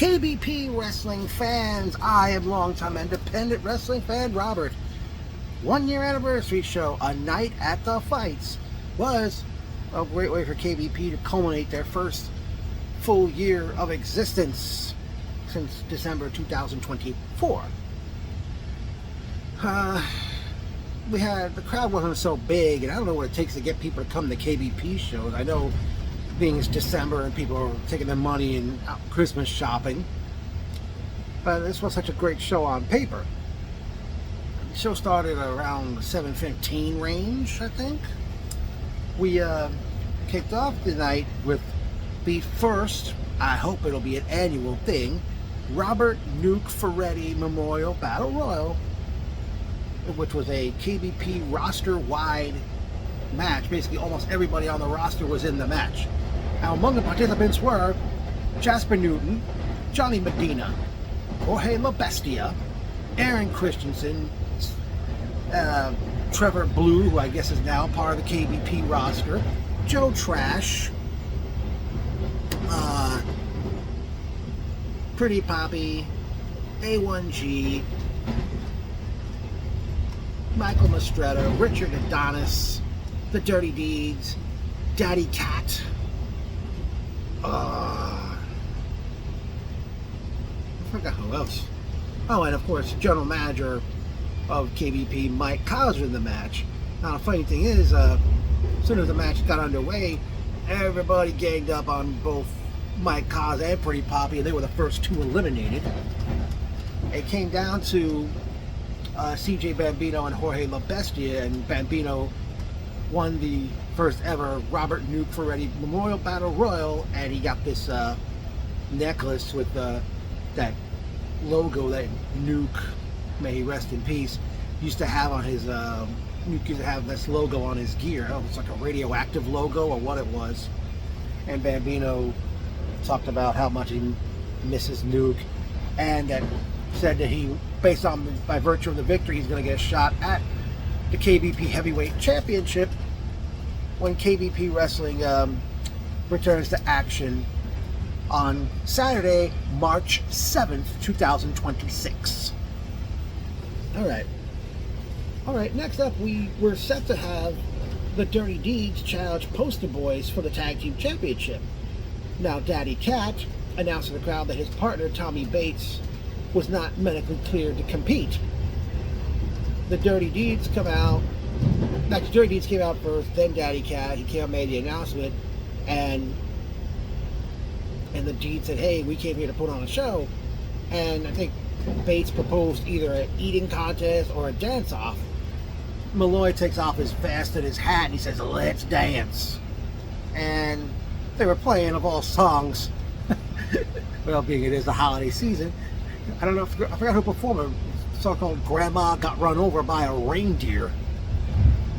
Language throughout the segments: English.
KBP wrestling fans, I am longtime independent wrestling fan Robert. 1 year anniversary show, A Night at the Fights, was a great way for KBP to culminate their first full year of existence since December 2024. The crowd wasn't so big, and I don't know what it takes to get people to come to KBP shows. I know being it's December and people are taking their money and out Christmas shopping, but this was such a great show on paper. The show started around 7:15 range, I think. We kicked off the night with the first, I hope it'll be an annual thing, Robert Nuke Ferretti Memorial Battle Royal, which was a KBP roster-wide match. Basically, almost everybody on the roster was in the match. Now, among the participants were Jasper Newton, Johnny Medina, Jorge La Bestia, Aaron Christensen, Trevor Blue, who I guess is now part of the KBP roster, Joe Trash, Pretty Poppy, A1G, Michael Mastretta, Richard Adonis, The Dirty Deeds, Daddy Cat, I forgot who else. Oh, and of course, General Manager of KBP, Mike Kaz, in the match. Now, the funny thing is, as soon as the match got underway, everybody ganged up on both Mike Kaz and Pretty Poppy, and they were the first two eliminated. It came down to CJ Bambino and Jorge La Bestia, and Bambino won the first ever Robert Nuke Ferretti Memorial Battle Royal, and he got this necklace with that logo that Nuke, may he rest in peace, used to have on his Nuke used to have this logo on his gear. Oh, it's like a radioactive logo or what it was. And Bambino talked about how much he misses Nuke, and that said that he, by virtue of the victory, he's going to get a shot at the KBP Heavyweight Championship when KBP Wrestling returns to action on Saturday, March 7th, 2026. Alright, next up we were set to have the Dirty Deeds challenge Poster Boys for the Tag Team Championship. Now, Daddy Cat announced to the crowd that his partner, Tommy Bates, was not medically cleared to compete. The Dirty Deeds come out. The Dirty Deeds came out first, then Daddy Cat. He came out, made the announcement, and the Deeds said, "Hey, we came here to put on a show." And I think Bates proposed either an eating contest or a dance-off. Malloy takes off his vest and his hat, and he says, "Let's dance." And they were playing, of all songs, well, being it is the holiday season, I don't know, I forgot who performed a song called "Grandma Got Run Over by a Reindeer."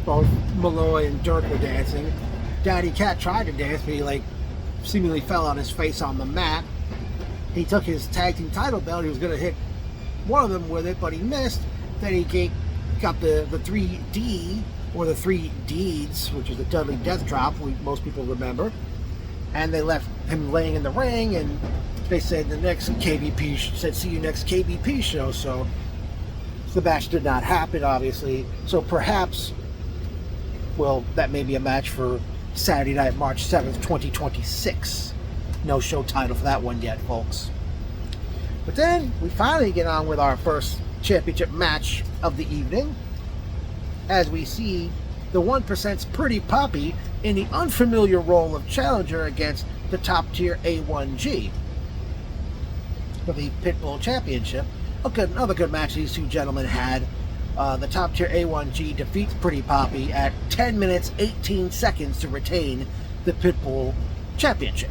Both Malloy and Dirk were dancing. Daddy Cat tried to dance, but he seemingly fell on his face on the mat. He took his tag team title belt. He was going to hit one of them with it, but he missed. Then he got the 3D, or the 3 Deeds, which is the Dudley Death Drop, most people remember. And they left him laying in the ring, and they said the next KBP said, "See you next KBP show." So the match did not happen, obviously. So perhaps, well, that may be a match for Saturday night, March 7th, 2026. No show title for that one yet, folks. But then we finally get on with our first championship match of the evening, as we see the 1%'s Pretty Poppy in the unfamiliar role of challenger against the top-tier A1G for the Pitbull Championship. Another good match these two gentlemen had. The top-tier A1G defeats Pretty Poppy at 10 minutes, 18 seconds to retain the Pitbull Championship.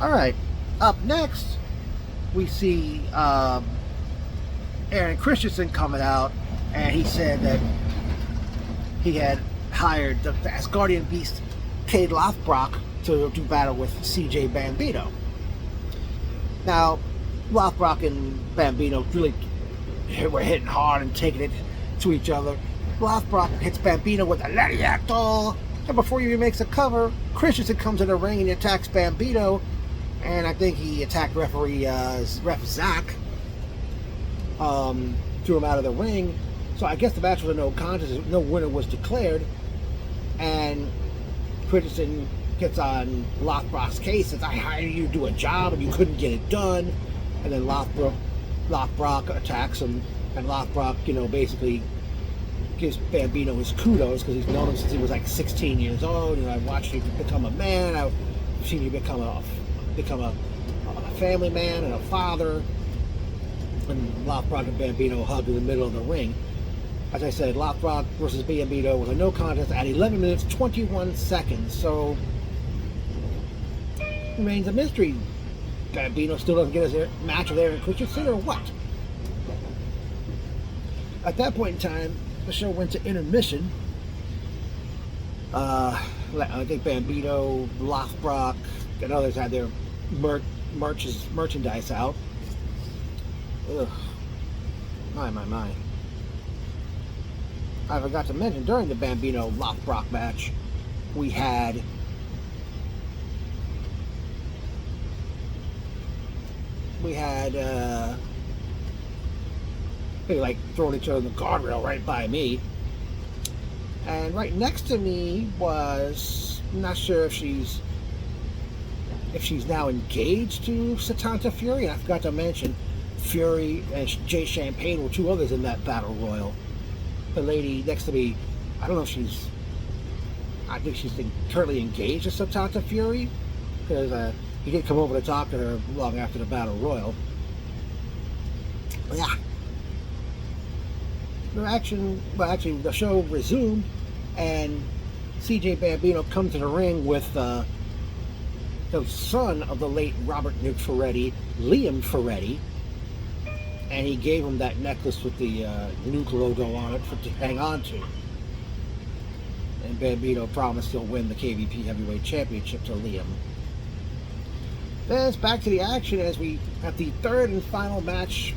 Alright, up next, we see Aaron Christensen coming out, and he said that he had hired the Asgardian Beast Cade Lothbrok to do battle with CJ Bambino. Now, Lothbrok and Bambino really were hitting hard and taking it to each other. Lothbrok hits Bambino with a lariato, and before he even makes a cover, Christensen comes in the ring and attacks Bambino and I think he attacked ref Zach, threw him out of the ring. So I guess the match was a no contest. No winner was declared, and Christensen gets on Lothbrok's case. Says, I hired you to do a job and you couldn't get it done. And then Lothbrok attacks him, and Lothbrok, basically gives Bambino his kudos because he's known him since he was like 16 years old. I've watched you become a man. I've seen you become a family man and a father. And Lothbrok and Bambino hugged in the middle of the ring. As I said, Lothbrok versus Bambino was a no contest at 11 minutes 21 seconds. So remains a mystery. Bambino still doesn't get his match with Aaron Christensen or what? At that point in time, the show went to intermission. I think Bambino, Lothbrok, and others had their merchandise out. Ugh. My. I forgot to mention, during the Bambino-Lothbrok match, we had they like throwing each other in the guardrail right by me, and right next to me was, I'm not sure if she's now engaged to Satanta Fury, and I forgot to mention Fury and Jay Champagne were two others in that battle royal. The lady next to me, I don't know if I think she's currently engaged to Satanta Fury, because he did come over to talk to her long after the battle royal. Yeah. The show resumed, and CJ Bambino comes to the ring with the son of the late Robert Nick Ferretti, Liam Ferretti, and he gave him that necklace with the Nuke logo on it to hang on to. And Bambino promised he'll win the KBP Heavyweight Championship to Liam. Then it's back to the action as we have the third and final match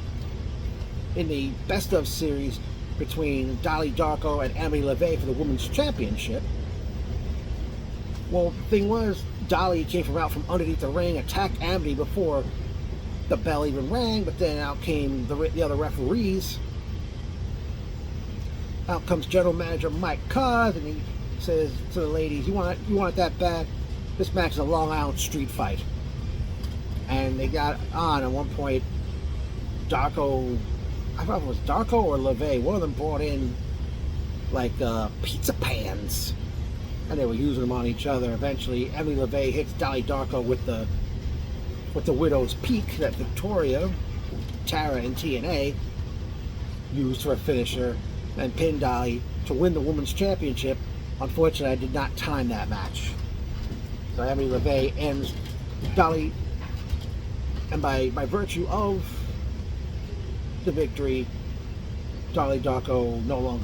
in the best of series between Dolly Darko and Emily LeVay for the Women's Championship. Well, the thing was, Dolly came from out from underneath the ring, attacked Amity before the bell even rang, but then out came the other referees. Out comes General Manager Mike Cos, and he says to the ladies, you want it that bad? This match is a Long Island street fight. And they got on at one point. Darko, I thought it was Darko or LeVay, one of them brought in like pizza pans, and they were using them on each other. Eventually, Emily LeVay hits Dolly Darko with the Widow's Peak that Victoria, Tara, and TNA used for a finisher, and pinned Dolly to win the Women's Championship. Unfortunately, I did not time that match. So Emily LeVay ends Dolly, and by virtue of the victory, Dolly Darko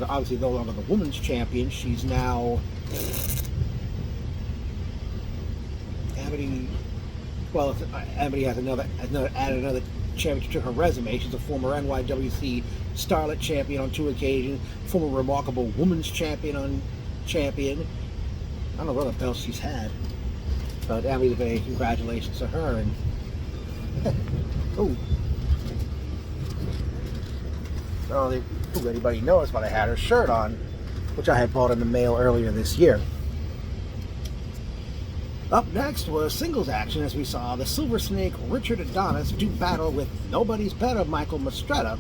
obviously no longer the Women's Champion. She's now Amity. Well, Amity has added another championship to her resume. She's a former NYWC Starlet Champion on 2 occasions, former Remarkable Women's Champion. I don't know what other belts she's had, but Amity LeVay, congratulations to her. And oh, anybody noticed, but I had her shirt on, which I had bought in the mail earlier this year. Up next was singles action as we saw the Silver Snake Richard Adonis do battle with nobody's better Michael Mastretta.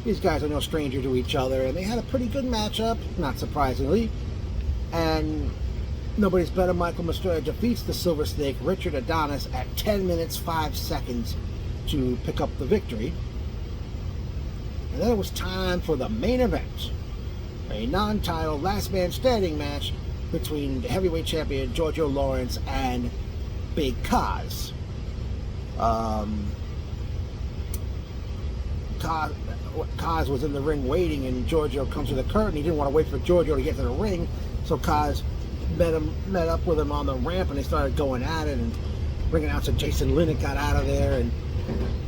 These guys are no stranger to each other, and they had a pretty good matchup, not surprisingly. And nobody's better Michael Mastretta defeats the Silver Snake Richard Adonis at 10 minutes 5 seconds to pick up the victory. And then it was time for the main event, a non-title last man standing match between the heavyweight champion Giorgio Lawrence and Big Kaz. Kaz was in the ring waiting, and Giorgio comes to the curtain. He didn't want to wait for Giorgio to get to the ring, so Kaz met up with him on the ramp, and they started going at it. And ring announcer Jason Linnet got out of there, and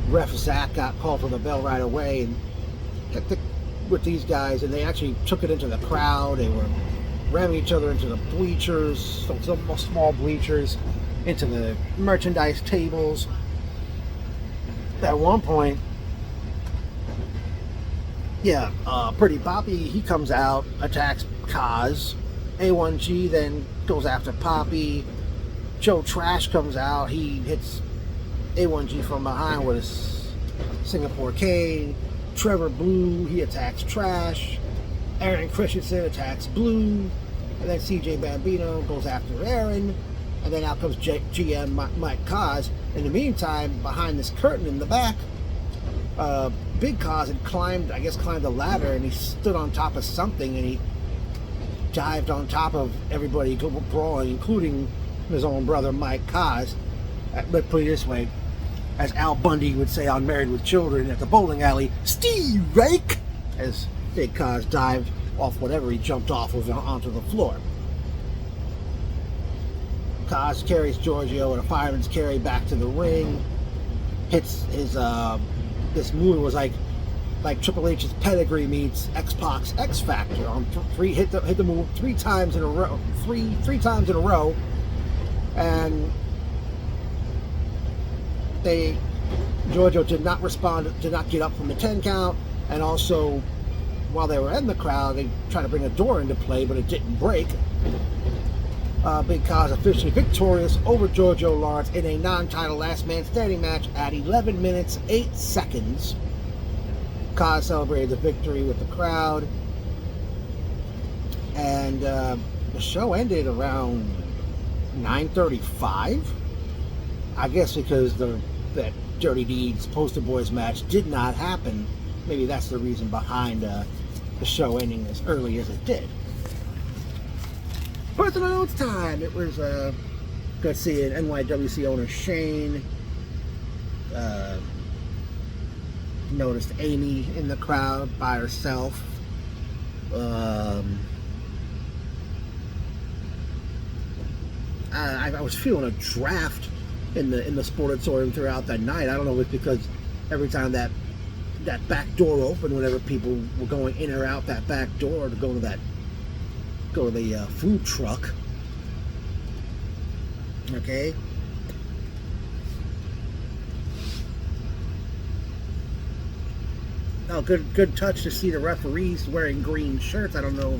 ref Zach got called for the bell right away, and hit with these guys, and they actually took it into the crowd. They were ramming each other into the bleachers, some small bleachers, into the merchandise tables. At one point, Pretty Poppy, he comes out, attacks Kaz. A1G then goes after Poppy. Joe Trash comes out, he hits A1G from behind with a Singapore cane. Trevor Blue, he attacks Trash. Aaron Christensen attacks Blue. And then CJ Bambino goes after Aaron. And then out comes GM Mike Kaz. In the meantime, behind this curtain in the back, Big Kaz had climbed a ladder, and he stood on top of something, and he dived on top of everybody brawling, including his own brother Mike Kaz. But put it this way, as Al Bundy would say on Married with Children at the bowling alley, Steve Rake, as Big Kaz dived off whatever he jumped off of onto the floor. Kaz carries Giorgio in a fireman's carry back to the ring. Hits his this move was like Triple H's pedigree meets X-Pac's X Factor. On hit the move 3 times in a row. Three times in a row, and Giorgio did not respond, did not get up from the 10 count, and also while they were in the crowd, they tried to bring a door into play, but it didn't break. Big Kaz officially victorious over Giorgio Lawrence in a non-title last man standing match at 11 minutes 8 seconds. Kaz celebrated the victory with the crowd, and the show ended around 9:35. I guess because that Dirty Deeds Poster Boys match did not happen. Maybe that's the reason behind the show ending as early as it did. Personal notes time. It was good seeing NYWC owner Shane. Noticed Amy in the crowd by herself. I was feeling a draft in the Sportatorium throughout that night. I don't know if it's because every time that back door opened, whenever people were going in or out that back door to go to the food truck. Okay. Oh, good touch to see the referees wearing green shirts. I don't know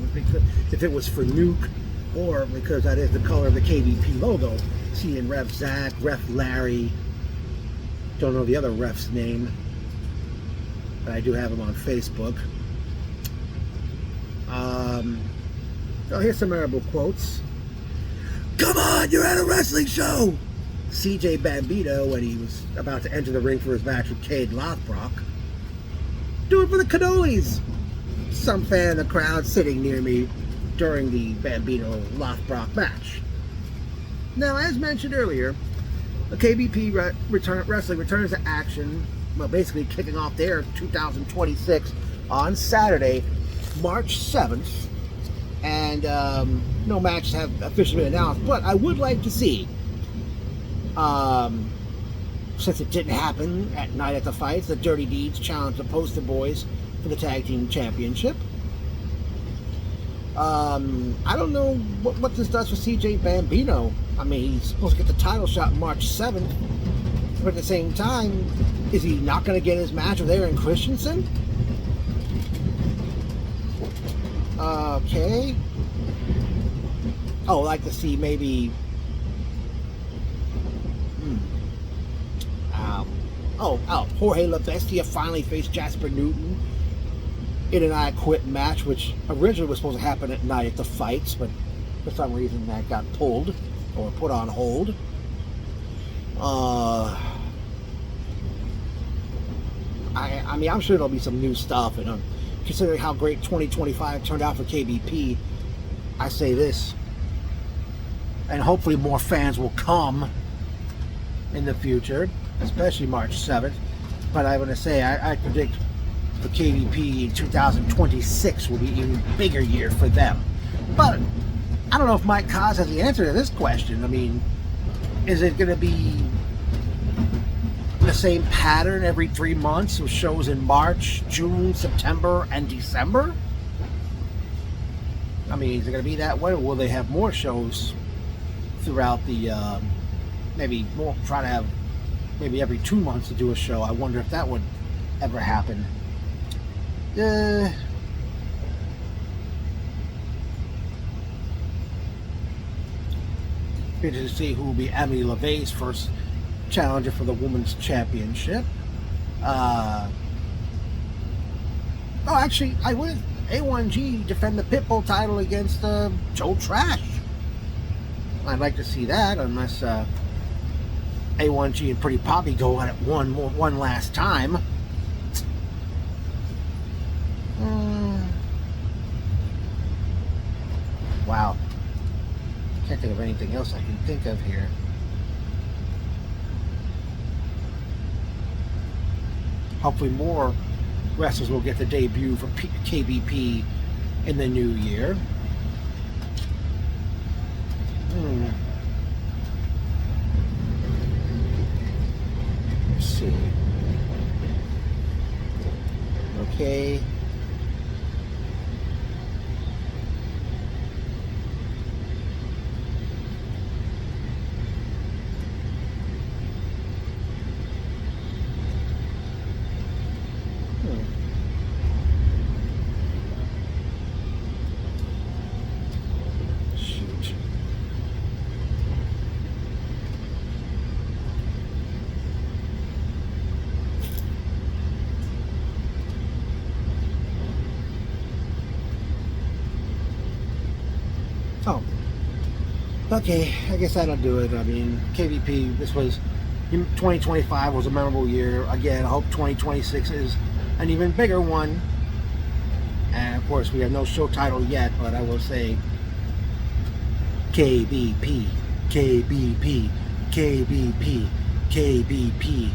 if it was for Nuke or because that is the color of the KBP logo. Seeing Ref Zach, Ref Larry. Don't know the other ref's name, but I do have him on Facebook. Oh, here's some memorable quotes. Come on, you're at a wrestling show! CJ Bambino when he was about to enter the ring for his match with Cade Lothbrock. Do it for the cannolis! Some fan in the crowd sitting near me during the Bambino-Lothbrock match. Now, as mentioned earlier, the KBP Wrestling returns to action, well, basically kicking off their 2026 on Saturday, March 7th. And no matches have officially been announced, but I would like to see, since it didn't happen at Night at the Fights, the Dirty Deeds challenge the Poster Boys for the Tag Team Championship. I don't know what this does for CJ Bambino. I mean, he's supposed to get the title shot March 7th, but at the same time, is he not going to get his match with Aaron Christensen? Okay. Oh, I'd like to see maybe... Jorge La Bestia finally faced Jasper Newton in an I Quit match, which originally was supposed to happen at Night at the Fights, but for some reason that got pulled or put on hold. I mean, I'm sure there'll be some new stuff, and considering how great 2025 turned out for KBP, I say this, and hopefully more fans will come in the future, especially March 7th. But I'm going to say, I predict for KBP in 2026 will be an even bigger year for them. But I don't know if Mike Kaz has the answer to this question. I mean, is it going to be the same pattern every 3 months with shows in March, June, September, and December? I mean, is it going to be that way, or will they have more shows throughout the maybe more, try to have maybe every 2 months to do a show. I wonder if that would ever happen. Interested to see who will be Emily LeVay's first challenger for the Women's Championship. Oh, actually, I would. A1G defend the Pitbull title against Joe Trash. I'd like to see that, unless A1G and Pretty Poppy go at it one last time. Wow. Can't think of anything else I can think of here. Hopefully more wrestlers will get the debut for KBP in the new year. Let's see. Okay. Shoot. Oh. Okay, I guess that'll do it. I mean, KBP, this was 2025 was a memorable year. Again, I hope 2026 is an even bigger one. And of course, we have no show title yet, but I will say KBP, KBP, KBP, KBP,